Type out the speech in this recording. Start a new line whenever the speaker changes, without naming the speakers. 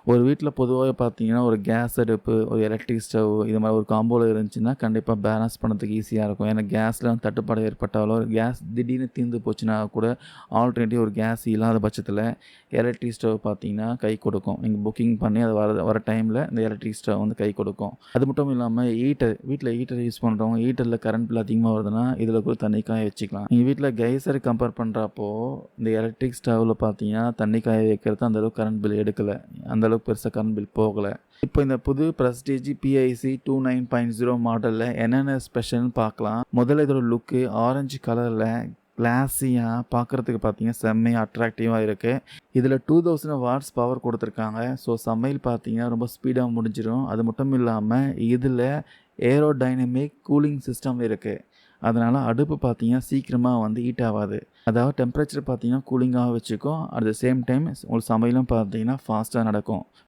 ஒரு வீட்ல பொதுவாவே பார்த்தீங்கன்னா, ஒரு கேஸ் அடுப்பு, ஒரு எலக்ட்ரிக் ஸ்டவ் இது மாரி ஒரு காம்போல இருந்துச்சுன்னா, கண்டிப்பா பேலன்ஸ் பண்ணதுக்கு ஈஸியா இருக்கும். ஏன்னா கேஸ்ல தட்டுப்பாடு ஏற்பட்டாலோ, கேஸ் திடீர்னு தீர்ந்து போச்சுன்னா கூட, ஆல்டர்னேட்டிவ் ஒரு கேஸ் இல்லாத பட்சத்தில, எலக்ட்ரிக் ஸ்டவ் பார்த்தீங்கன்னா கை கொடுக்கும். நீங்க புக்கிங் பண்ணி அது வர டைம்ல இந்த எலக்ட்ரிக் ஸ்டவ் கை கொடுக்கும். அது மட்டும் இல்லாம வீட்ல ஹீட்டர் யூஸ் பண்றவங்க, ஹீட்டர்ல கரண்ட் பில் அதிகமா வருதுன்னா, இதில கூட தண்ணி காய வச்சுக்கலாம். நீங்க வீட்ல கெய்சர் கம்பேர் பண்றப்போ, இந்த எலக்ட்ரிக் ஸ்டவ்ல பார்த்தீங்கன்னா, தண்ணி காய வைக்கிறது அந்த அளவுக்கு கரண்ட் பில் எடுக்கல. அந்த அளவுக்கு பெருசா கரண்ட் பில் போகல. இப்போ இந்த புது பிரஸ்டீஜ் PIC 29.0 மாடல்ல என்னென்ன ஸ்பெஷல்னு பார்க்கலாம். முதல்ல இதோட லுக்கு ஆரஞ்சு கலர்ல கிளாஸியா பார்க்கறதுக்கு பார்த்தீங்கன்னா, செம்மையா அட்ராக்டிவா இருக்கு. இதில 2000 வாட்ஸ் பவர் குடுத்துருக்காங்க. ஸோ சமையல் பார்த்தீங்கன்னா, ரொம்ப ஸ்பீடா முடிஞ்சிரும். அது மட்டும் இல்லாம இதில ஏரோடைனமிக் கூலிங் சிஸ்டம் இருக்கு. அதனால அடுப்பு பார்த்தீங்கன்னா, சீக்கிரமா ஹீட் ஆவாது. அதாவது டெம்பரேச்சர் பார்த்தீங்கன்னா, கூலிங்காக வச்சுக்கும். அட் த சேம் டைம் உங்களுக்கு சமையலும் பார்த்தீங்கன்னா, ஃபாஸ்ட்டா நடக்கும்.